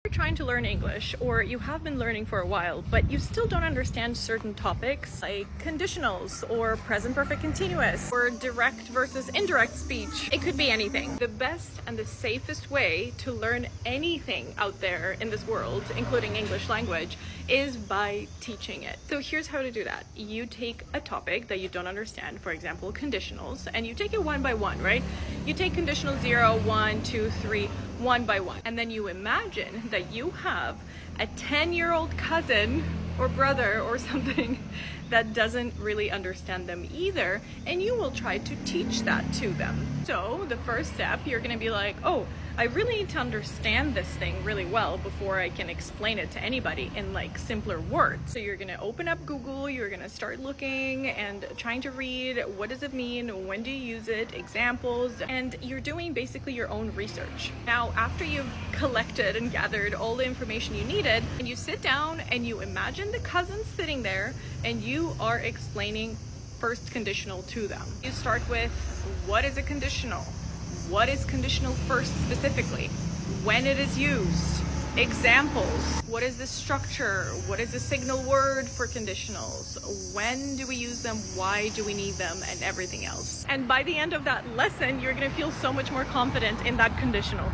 You're trying to learn English, or you have been learning for a while, but you still don't understand certain topics like conditionals or present perfect continuous or direct versus indirect speech. It could be anything. The best and the safest way to learn anything out there in this world, including English language, is by teaching it. So here's how to do that. You take a topic that you don't understand, for example, conditionals, and you take it one by one, right? You take conditional 0, 1, 2, 3, one by one. And then you imagine that you have a 10-year-old cousin or brother or something that doesn't really understand them either, and you will try to teach that to them. So the first step, you're gonna be like, oh, I really need to understand this thing really well before I can explain it to anybody in like simpler words. So you're gonna open up Google, you're gonna start looking and trying to read, what does it mean, when do you use it, examples, and you're doing basically your own research. Now, after you've collected and gathered all the information you needed, and you sit down and you imagine the cousins sitting there and you are explaining first conditional to them. You start with, what is a conditional? What is conditional first specifically? When it is used? Examples. What is the structure? What is the signal word for conditionals? When do we use them? Why do we need them? And everything else. And by the end of that lesson, you're gonna feel so much more confident in that conditional.